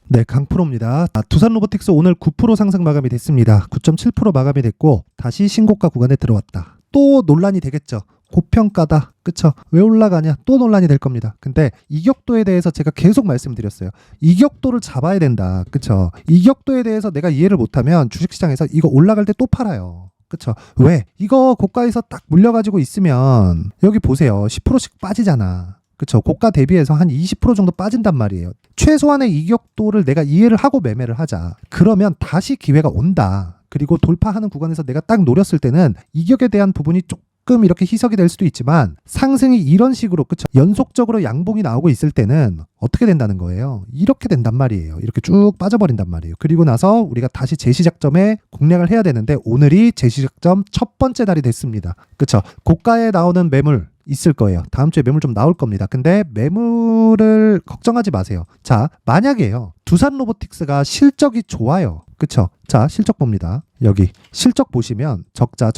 네, 강프로입니다. 두산 로보틱스 오늘 9% 상승 마감이 됐습니다. 9.7% 마감이 됐고 다시 신고가 구간에 들어왔다. 또 논란이 되겠죠. 고평가다. 그쵸? 왜 올라가냐? 또 논란이 될 겁니다. 근데 이격도에 대해서 제가 계속 말씀드렸어요. 이격도를 잡아야 된다. 그쵸? 이격도에 대해서 내가 이해를 못하면 주식시장에서 이거 올라갈 때 또 팔아요. 그쵸? 왜? 이거 고가에서 딱 물려가지고 있으면 여기 보세요. 10%씩 빠지잖아. 그쵸? 고가 대비해서 한 20% 정도 빠진단 말이에요. 최소한의 이격도를 내가 이해를 하고 매매를 하자. 그러면 다시 기회가 온다. 그리고 돌파하는 구간에서 내가 딱 노렸을 때는 이격에 대한 부분이 조금 이렇게 희석이 될 수도 있지만 상승이 이런 식으로 그쵸? 연속적으로 양봉이 나오고 있을 때는 어떻게 된다는 거예요? 이렇게 된단 말이에요. 이렇게 쭉 빠져버린단 말이에요. 그리고 나서 우리가 다시 재시작점에 공략을 해야 되는데 오늘이 재시작점 첫 번째 날이 됐습니다. 그쵸? 고가에 나오는 매물 있을 거예요. 다음 주에 매물 좀 나올 겁니다. 근데 매물을 걱정하지 마세요. 자, 만약에요. 두산 로보틱스가 실적이 좋아요. 그쵸? 자, 실적 봅니다. 여기 실적 보시면 적자.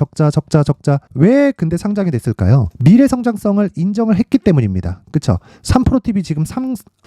왜 근데 상장이 됐을까요? 미래 성장성을 인정을 했기 때문입니다. 그쵸? 3프로TV 지금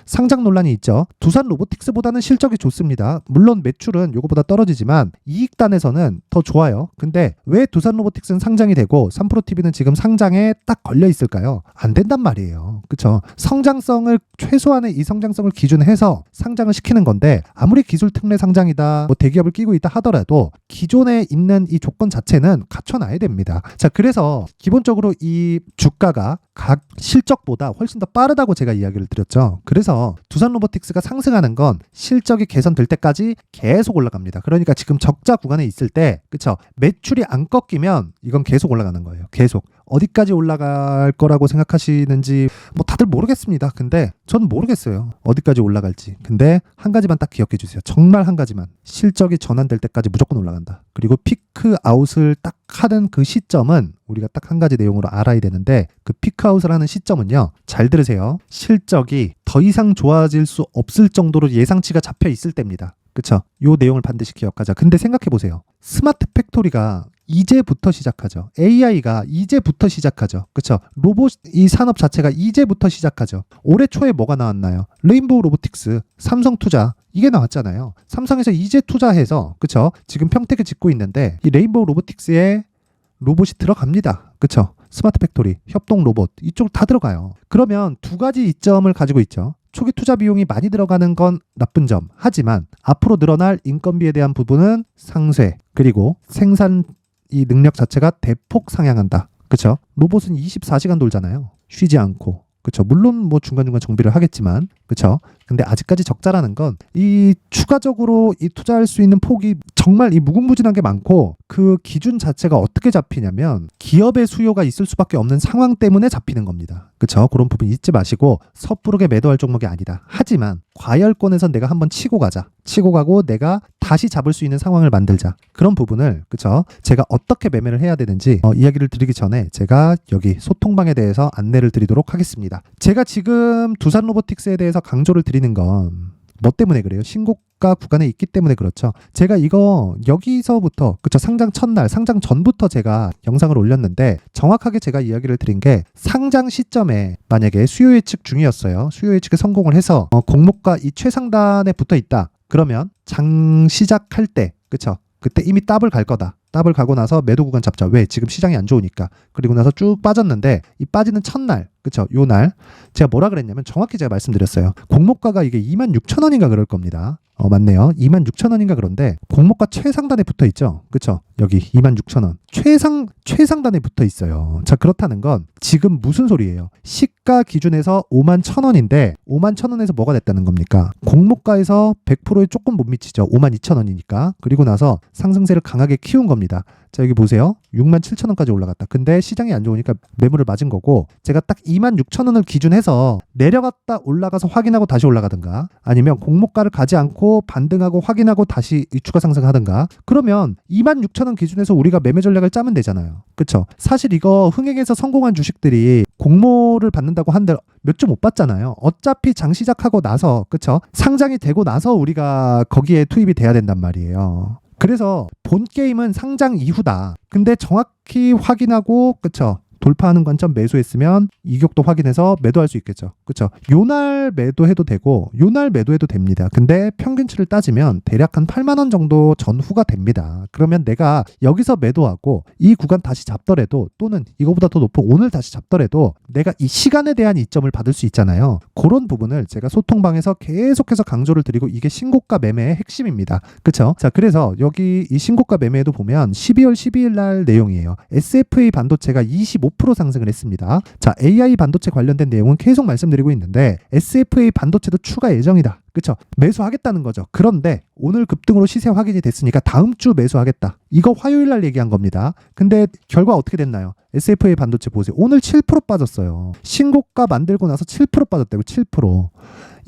상장 논란이 있죠. 두산 로보틱스보다는 실적이 좋습니다. 물론 매출은 요거보다 떨어지지만 이익단에서는 더 좋아요. 근데 왜 두산 로보틱스는 상장이 되고 3프로TV는 지금 상장에 딱 걸려 있을까요? 안 된단 말이에요. 그쵸? 성장성을 최소한의 이 성장성을 기준해서 상장을 시키는 건데 아무리 기술 특례 상장이다 뭐 대기업을 끼고 있다 하더라도 기존에 있는 이 조건 자체는 갖춰놔야 됩니다. 자, 그래서 기본적으로 이 주가가 각 실적보다 훨씬 더 빠르다고 제가 이야기를 드렸죠. 그래서 두산 로보틱스가 상승하는 건 실적이 개선될 때까지 계속 올라갑니다. 그러니까 지금 적자 구간에 있을 때 그쵸? 매출이 안 꺾이면 이건 계속 올라가는 거예요. 계속. 어디까지 올라갈 거라고 생각하시는지 뭐 다들 모르겠습니다. 근데 저는 모르겠어요. 어디까지 올라갈지. 근데 한 가지만 딱 기억해 주세요. 정말 한 가지만. 실적이 전환될 때까지 무조건 올라간다. 그리고 피크 아웃을 딱 하는 그 시점은 우리가 딱 한 가지 내용으로 알아야 되는데 그 피크 아웃을 하는 시점은요. 잘 들으세요. 실적이 더 이상 좋아질 수 없을 정도로 예상치가 잡혀 있을 때입니다. 그쵸? 요 내용을 반드시 기억하자. 근데 생각해 보세요. 스마트 팩토리가 이제부터 시작하죠. AI가 이제부터 시작하죠. 그쵸? 로봇 이 산업 자체가 이제부터 시작하죠. 올해 초에 뭐가 나왔나요? 레인보우 로보틱스, 삼성투자 이게 나왔잖아요. 삼성에서 이제 투자해서 그쵸? 지금 평택에 짓고 있는데 이 레인보우 로보틱스에 로봇이 들어갑니다. 그쵸? 스마트 팩토리, 협동 로봇 이쪽 다 들어가요. 그러면 두 가지 이점을 가지고 있죠. 초기 투자 비용이 많이 들어가는 건 나쁜 점. 하지만 앞으로 늘어날 인건비에 대한 부분은 상쇄 그리고 생산 이 능력 자체가 대폭 상향한다. 그쵸? 로봇은 24시간 돌잖아요. 쉬지 않고. 그쵸? 물론 뭐 중간중간 정비를 하겠지만 그쵸? 근데 아직까지 적자라는 건 이 추가적으로 이 투자할 수 있는 폭이 정말 이 무궁무진한 게 많고 그 기준 자체가 어떻게 잡히냐면 기업의 수요가 있을 수밖에 없는 상황 때문에 잡히는 겁니다. 그쵸? 그런 부분 잊지 마시고 섣부르게 매도할 종목이 아니다. 하지만 과열권에서 내가 한번 치고 가자. 치고 가고 내가 다시 잡을 수 있는 상황을 만들자. 그런 부분을 그쵸? 제가 어떻게 매매를 해야 되는지 이야기를 드리기 전에 제가 여기 소통방에 대해서 안내를 드리도록 하겠습니다. 제가 지금 두산 로보틱스에 대해서 강조를 드리는 건 뭐 때문에 그래요? 신고가 구간에 있기 때문에 그렇죠. 제가 이거 여기서부터 그쵸? 상장 첫날, 상장 전부터 제가 영상을 올렸는데 정확하게 제가 이야기를 드린 게 상장 시점에 만약에 수요 예측 중이었어요. 수요 예측에 성공을 해서 공모가 이 최상단에 붙어 있다. 그러면 장 시작할 때 그쵸? 그때 이미 더블 갈 거다. 더블 가고 나서 매도 구간 잡자. 왜? 지금 시장이 안 좋으니까. 그리고 나서 쭉 빠졌는데 이 빠지는 첫날 그쵸? 요 날 제가 뭐라 그랬냐면 정확히 제가 말씀드렸어요. 공모가가 이게 26,000원인가 그럴 겁니다. 맞네요. 26,000원인가 그런데 공모가 최상단에 붙어 있죠. 그쵸? 여기 26,000원. 최상단에 붙어 있어요. 자, 그렇다는 건 지금 무슨 소리예요? 시가 기준에서 51,000원인데 51,000원에서 뭐가 됐다는 겁니까? 공모가에서 100%에 조금 못 미치죠. 52,000원이니까. 그리고 나서 상승세를 강하게 키운 겁니다. 자, 여기 보세요. 67,000원까지 올라갔다. 근데 시장이 안 좋으니까 매물을 맞은 거고 제가 딱 26,000원을 기준해서 내려갔다 올라가서 확인하고 다시 올라가든가 아니면 공모가를 가지 않고 반등하고 확인하고 다시 추가 상승하든가 그러면 26,000원 기준에서 우리가 매매 전략을 짜면 되잖아요. 그쵸? 사실 이거 흥행에서 성공한 주식들이 공모를 받는다고 한들 몇 주 못 받잖아요. 어차피 장 시작하고 나서 그쵸? 상장이 되고 나서 우리가 거기에 투입이 돼야 된단 말이에요. 그래서 본 게임은 상장 이후다. 근데 정확히 확인하고 그쵸? 돌파하는 관점 매수했으면 이격도 확인해서 매도할 수 있겠죠. 그쵸? 요날 매도해도 되고 요날 매도해도 됩니다. 근데 평균치를 따지면 대략 한 8만 원 정도 전후가 됩니다. 그러면 내가 여기서 매도하고 이 구간 다시 잡더라도 또는 이거보다 더 높은 오늘 다시 잡더라도 내가 이 시간에 대한 이점을 받을 수 있잖아요. 그런 부분을 제가 소통방에서 계속해서 강조를 드리고 이게 신고가 매매의 핵심입니다. 그쵸? 자, 그래서 여기 이 신고가 매매에도 보면 12월 12일 날 내용이에요. SFA 반도체가 25% 상승을 했습니다. 자, AI 반도체 관련된 내용은 계속 말씀드리고 있는데 SFA 반도체도 추가 예정이다. 그쵸? 매수하겠다는 거죠. 그런데 오늘 급등으로 시세 확인이 됐으니까 다음 주 매수하겠다. 이거 화요일 날 얘기한 겁니다. 근데 결과 어떻게 됐나요? SFA 반도체 보세요. 오늘 7% 빠졌어요. 신고가 만들고 나서 7% 빠졌다고 7%.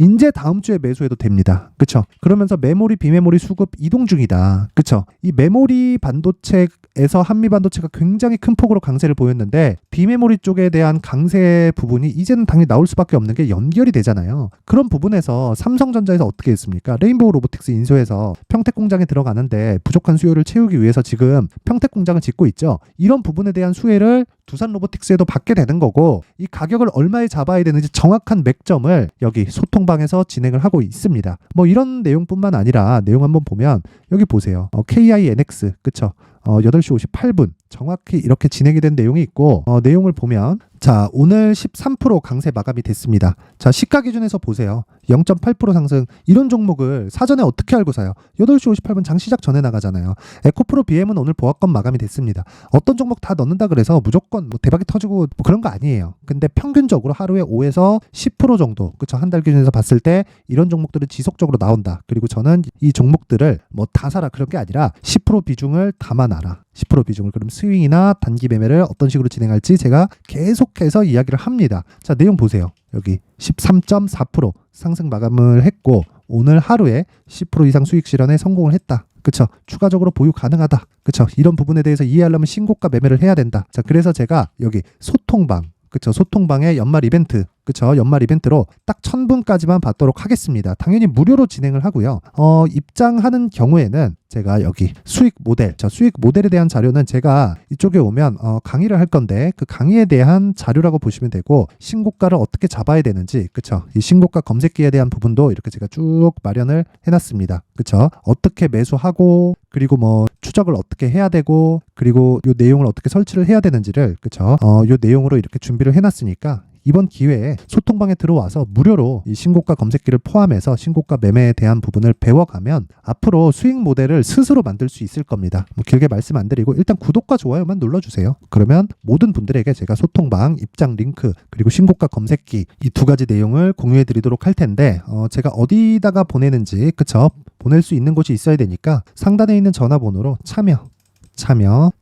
이제 다음 주에 매수해도 됩니다. 그쵸? 그러면서 메모리, 비메모리 수급 이동 중이다. 그쵸? 이 메모리 반도체에서 한미 반도체가 굉장히 큰 폭으로 강세를 보였는데 비메모리 쪽에 대한 강세 부분이 이제는 당연히 나올 수밖에 없는 게 연결이 되잖아요. 그런 부분에서 삼성전자에서 어떻게 했습니까? 레인보우 로보틱스 인수해서 평택 공장에 들어가는데 부족한 수요를 채우기 위해서 지금 평택 공장을 짓고 있죠. 이런 부분에 대한 수혜를 두산 로보틱스에도 받게 되는 거고 이 가격을 얼마에 잡아야 되는지 정확한 맥점을 여기 소통방에서 진행을 하고 있습니다. 뭐 이런 내용뿐만 아니라 내용 한번 보면 여기 보세요. KINX 그쵸? 8시 58분 정확히 이렇게 진행이 된 내용이 있고 내용을 보면 자 오늘 13% 강세 마감이 됐습니다. 자 시가 기준에서 보세요. 0.8% 상승 이런 종목을 사전에 어떻게 알고 사요? 8시 58분 장 시작 전에 나가잖아요. 에코프로 BM은 오늘 보합권 마감이 됐습니다. 어떤 종목 다 넣는다 그래서 무조건 뭐 대박이 터지고 뭐 그런 거 아니에요. 근데 평균적으로 하루에 5에서 10% 정도 그쵸? 한 달 기준에서 봤을 때 이런 종목들은 지속적으로 나온다. 그리고 저는 이 종목들을 뭐 다 사라 그런 게 아니라 10% 비중을 담아놔라. 10% 비중을 그럼 스윙이나 단기 매매를 어떤 식으로 진행할지 제가 계속해서 이야기를 합니다. 자 내용 보세요. 여기 13.4% 상승 마감을 했고 오늘 하루에 10% 이상 수익 실현에 성공을 했다. 그쵸? 추가적으로 보유 가능하다. 그쵸? 이런 부분에 대해서 이해하려면 신고가 매매를 해야 된다. 자 그래서 제가 여기 소통방 그쵸? 소통방의 연말 이벤트 그쵸? 연말 이벤트로 딱 1000분까지만 받도록 하겠습니다. 당연히 무료로 진행을 하고요. 입장하는 경우에는 제가 여기 수익 모델, 수익 모델에 대한 자료는 제가 이쪽에 오면 강의를 할 건데 그 강의에 대한 자료라고 보시면 되고 신고가를 어떻게 잡아야 되는지 그쵸? 이 신고가 검색기에 대한 부분도 이렇게 제가 쭉 마련을 해놨습니다. 그쵸? 어떻게 매수하고 그리고 뭐 추적을 어떻게 해야 되고 그리고 요 내용을 어떻게 설치를 해야 되는지를 그쵸? 요 내용으로 이렇게 준비를 해놨으니까 이번 기회에 소통방에 들어와서 무료로 이 신고가 검색기를 포함해서 신고가 매매에 대한 부분을 배워가면 앞으로 수익 모델을 스스로 만들 수 있을 겁니다. 뭐 길게 말씀 안 드리고 일단 구독과 좋아요만 눌러주세요. 그러면 모든 분들에게 제가 소통방 입장 링크 그리고 신고가 검색기 이 두 가지 내용을 공유해 드리도록 할 텐데 제가 어디다가 보내는지 그쵸? 보낼 수 있는 곳이 있어야 되니까 상단에 있는 전화번호로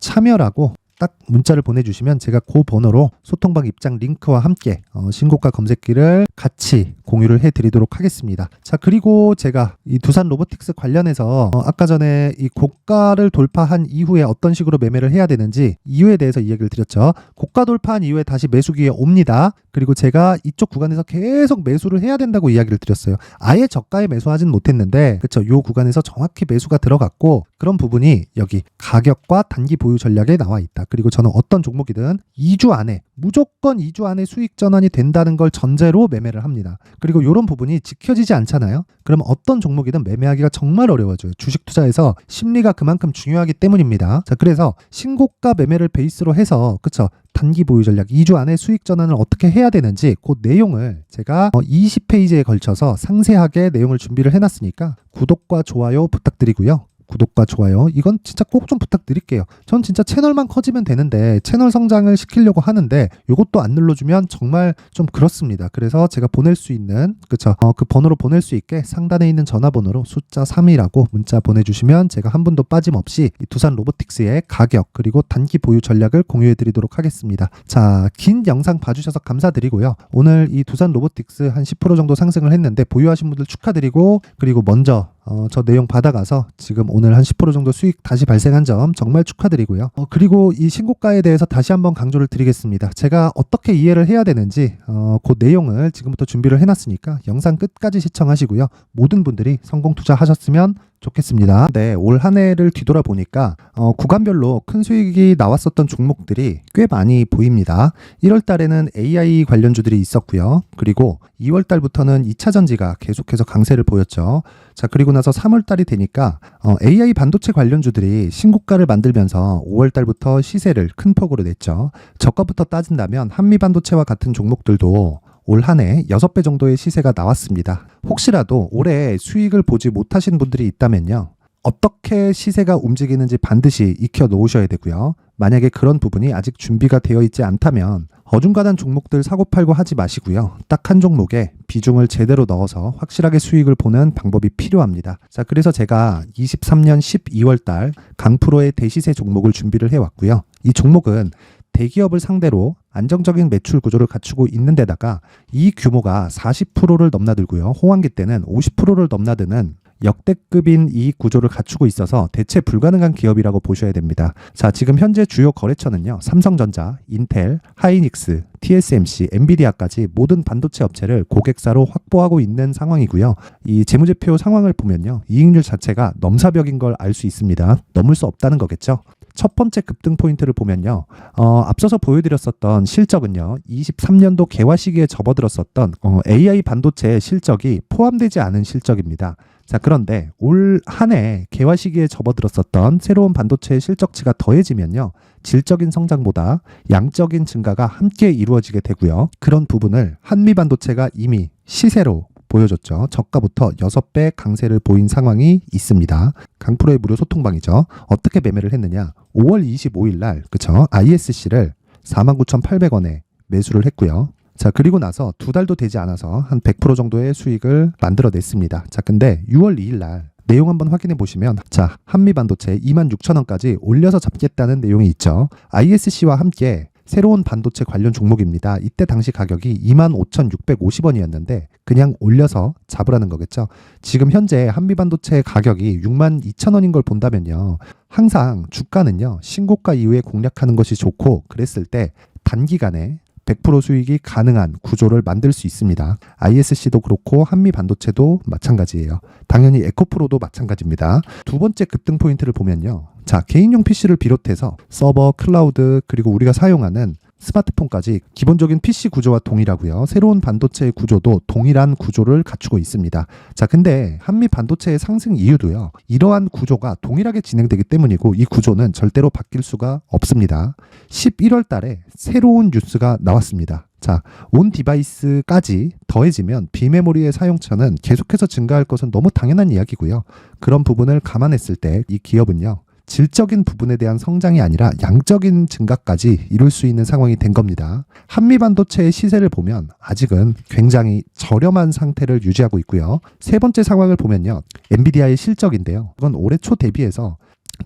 참여라고 딱 문자를 보내주시면 제가 그 번호로 소통방 입장 링크와 함께 신고가 검색기를 같이 공유를 해드리도록 하겠습니다. 자 그리고 제가 이 두산 로보틱스 관련해서 아까 전에 이 고가를 돌파한 이후에 어떤 식으로 매매를 해야 되는지 이유에 대해서 이야기를 드렸죠. 고가 돌파한 이후에 다시 매수 기회 옵니다. 그리고 제가 이쪽 구간에서 계속 매수를 해야 된다고 이야기를 드렸어요. 아예 저가에 매수하진 못했는데 그쵸? 요 구간에서 정확히 매수가 들어갔고 그런 부분이 여기 가격과 단기 보유 전략에 나와 있다. 그리고 저는 어떤 종목이든 2주 안에 무조건 2주 안에 수익 전환이 된다는 걸 전제로 매매를 합니다. 그리고 이런 부분이 지켜지지 않잖아요. 그럼 어떤 종목이든 매매하기가 정말 어려워져요. 주식 투자에서 심리가 그만큼 중요하기 때문입니다. 자, 그래서 신고가 매매를 베이스로 해서 그쵸? 단기 보유 전략 2주 안에 수익 전환을 어떻게 해야 되는지 그 내용을 제가 20페이지에 걸쳐서 상세하게 내용을 준비를 해놨으니까 구독과 좋아요 부탁드리고요. 구독과 좋아요 이건 진짜 꼭 좀 부탁드릴게요. 전 진짜 채널만 커지면 되는데 채널 성장을 시키려고 하는데 이것도 안 눌러주면 정말 좀 그렇습니다. 그래서 제가 보낼 수 있는 그쵸? 그 번호로 보낼 수 있게 상단에 있는 전화번호로 숫자 3이라고 문자 보내주시면 제가 한 분도 빠짐없이 이 두산 로보틱스의 가격 그리고 단기 보유 전략을 공유해 드리도록 하겠습니다. 자, 긴 영상 봐주셔서 감사드리고요. 오늘 이 두산 로보틱스 한 10% 정도 상승을 했는데 보유하신 분들 축하드리고 그리고 먼저 저 내용 받아가서 지금 오늘 한 10% 정도 수익 다시 발생한 점 정말 축하드리고요. 그리고 이 신고가에 대해서 다시 한번 강조를 드리겠습니다. 제가 어떻게 이해를 해야 되는지 그 내용을 지금부터 준비를 해놨으니까 영상 끝까지 시청하시고요. 모든 분들이 성공 투자하셨으면 좋겠습니다. 네, 올 한 해를 뒤돌아보니까 구간별로 큰 수익이 나왔었던 종목들이 꽤 많이 보입니다. 1월 달에는 AI 관련주들이 있었고요. 그리고 2월 달부터는 2차 전지가 계속해서 강세를 보였죠. 자, 그리고 나서 3월 달이 되니까 AI 반도체 관련주들이 신고가를 만들면서 5월 달부터 시세를 큰 폭으로 냈죠. 저가부터 따진다면 한미반도체와 같은 종목들도 올 한 해 6배 정도의 시세가 나왔습니다. 혹시라도 올해 수익을 보지 못하신 분들이 있다면요. 어떻게 시세가 움직이는지 반드시 익혀 놓으셔야 되고요. 만약에 그런 부분이 아직 준비가 되어 있지 않다면 어중간한 종목들 사고팔고 하지 마시고요. 딱 한 종목에 비중을 제대로 넣어서 확실하게 수익을 보는 방법이 필요합니다. 자, 그래서 제가 23년 12월 달 강프로의 대시세 종목을 준비를 해왔고요. 이 종목은 대기업을 상대로 안정적인 매출 구조를 갖추고 있는 데다가 이 규모가 40%를 넘나들고요. 호황기 때는 50%를 넘나드는 역대급인 이익 구조를 갖추고 있어서 대체 불가능한 기업이라고 보셔야 됩니다. 자, 지금 현재 주요 거래처는요. 삼성전자, 인텔, 하이닉스, TSMC, 엔비디아까지 모든 반도체 업체를 고객사로 확보하고 있는 상황이고요. 이 재무제표 상황을 보면요. 이익률 자체가 넘사벽인 걸 알 수 있습니다. 넘을 수 없다는 거겠죠. 첫 번째 급등 포인트를 보면요. 앞서서 보여드렸었던 실적은요. 23년도 개화 시기에 접어들었었던 AI 반도체의 실적이 포함되지 않은 실적입니다. 자, 그런데 올 한 해 개화 시기에 접어들었었던 새로운 반도체의 실적치가 더해지면요. 질적인 성장보다 양적인 증가가 함께 이루어지게 되고요. 그런 부분을 한미반도체가 이미 시세로 보여줬죠. 저가부터 6배 강세를 보인 상황이 있습니다. 강프로의 무료 소통방이죠. 어떻게 매매를 했느냐. 5월 25일 날 그쵸? ISC를 49,800원에 매수를 했고요. 자, 그리고 나서 2달도 되지 않아서 한 100% 정도의 수익을 만들어냈습니다. 자, 근데 6월 2일 날 내용 한번 확인해 보시면 자, 한미반도체 26,000원까지 올려서 잡겠다는 내용이 있죠. ISC와 함께 새로운 반도체 관련 종목입니다. 이때 당시 가격이 25,650원이었는데 그냥 올려서 잡으라는 거겠죠. 지금 현재 한미반도체 가격이 62,000원인 걸 본다면요. 항상 주가는요. 신고가 이후에 공략하는 것이 좋고 그랬을 때 단기간에 100% 수익이 가능한 구조를 만들 수 있습니다. ISC도 그렇고 한미반도체도 마찬가지예요. 당연히 에코프로도 마찬가지입니다. 두 번째 급등 포인트를 보면요. 자, 개인용 PC를 비롯해서 서버, 클라우드, 그리고 우리가 사용하는 스마트폰까지 기본적인 PC 구조와 동일하고요. 새로운 반도체의 구조도 동일한 구조를 갖추고 있습니다. 자, 근데 한미 반도체의 상승 이유도요. 이러한 구조가 동일하게 진행되기 때문이고 이 구조는 절대로 바뀔 수가 없습니다. 11월 달에 새로운 뉴스가 나왔습니다. 자, 온 디바이스까지 더해지면 비메모리의 사용처는 계속해서 증가할 것은 너무 당연한 이야기고요. 그런 부분을 감안했을 때 이 기업은요. 질적인 부분에 대한 성장이 아니라 양적인 증가까지 이룰 수 있는 상황이 된 겁니다. 한미반도체의 시세를 보면 아직은 굉장히 저렴한 상태를 유지하고 있고요. 세 번째 상황을 보면요. 엔비디아의 실적인데요. 이건 올해 초 대비해서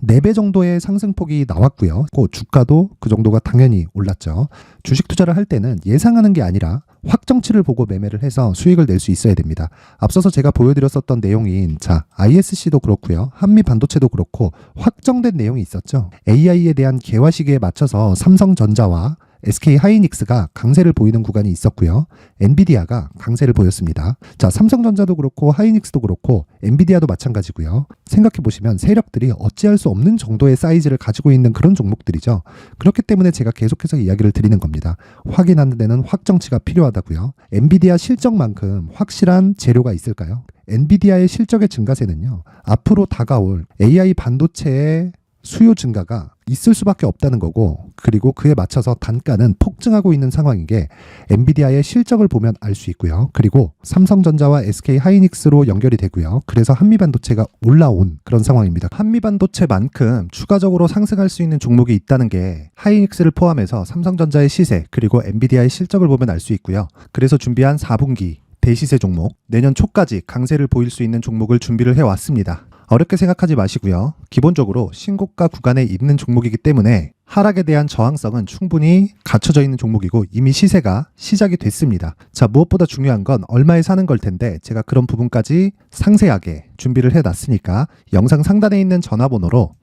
4배 정도의 상승폭이 나왔고요. 주가도 그 정도가 당연히 올랐죠. 주식 투자를 할 때는 예상하는 게 아니라 확정치를 보고 매매를 해서 수익을 낼 수 있어야 됩니다. 앞서서 제가 보여드렸었던 내용인 자, ISC도 그렇고요. 한미반도체도 그렇고 확정된 내용이 있었죠. AI에 대한 개화 시기에 맞춰서 삼성전자와 SK 하이닉스가 강세를 보이는 구간이 있었고요. 엔비디아가 강세를 보였습니다. 자, 삼성전자도 그렇고 하이닉스도 그렇고 엔비디아도 마찬가지고요. 생각해 보시면 세력들이 어찌할 수 없는 정도의 사이즈를 가지고 있는 그런 종목들이죠. 그렇기 때문에 제가 계속해서 이야기를 드리는 겁니다. 확인하는 데는 확정치가 필요하다고요. 엔비디아 실적만큼 확실한 재료가 있을까요? 엔비디아의 실적의 증가세는요. 앞으로 다가올 AI 반도체의 수요 증가가 있을 수밖에 없다는 거고 그리고 그에 맞춰서 단가는 폭증하고 있는 상황인 게 엔비디아의 실적을 보면 알 수 있고요. 그리고 삼성전자와 SK 하이닉스로 연결이 되고요. 그래서 한미반도체가 올라온 그런 상황입니다. 한미반도체만큼 추가적으로 상승할 수 있는 종목이 있다는 게 하이닉스를 포함해서 삼성전자의 시세 그리고 엔비디아의 실적을 보면 알 수 있고요. 그래서 준비한 4분기 대시세 종목 내년 초까지 강세를 보일 수 있는 종목을 준비를 해왔습니다. 어렵게 생각하지 마시고요. 기본적으로 신고가 구간에 있는 종목이기 때문에 하락에 대한 저항성은 충분히 갖춰져 있는 종목이고 이미 시세가 시작이 됐습니다. 자, 무엇보다 중요한 건 얼마에 사는 걸 텐데 제가 그런 부분까지 상세하게 준비를 해놨으니까 영상 상단에 있는 전화번호로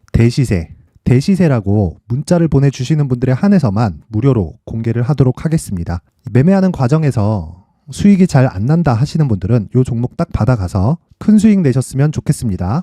대시세라고 문자를 보내주시는 분들에 한해서만 무료로 공개를 하도록 하겠습니다. 매매하는 과정에서 수익이 잘 안 난다 하시는 분들은 이 종목 딱 받아가서 큰 수익 내셨으면 좋겠습니다.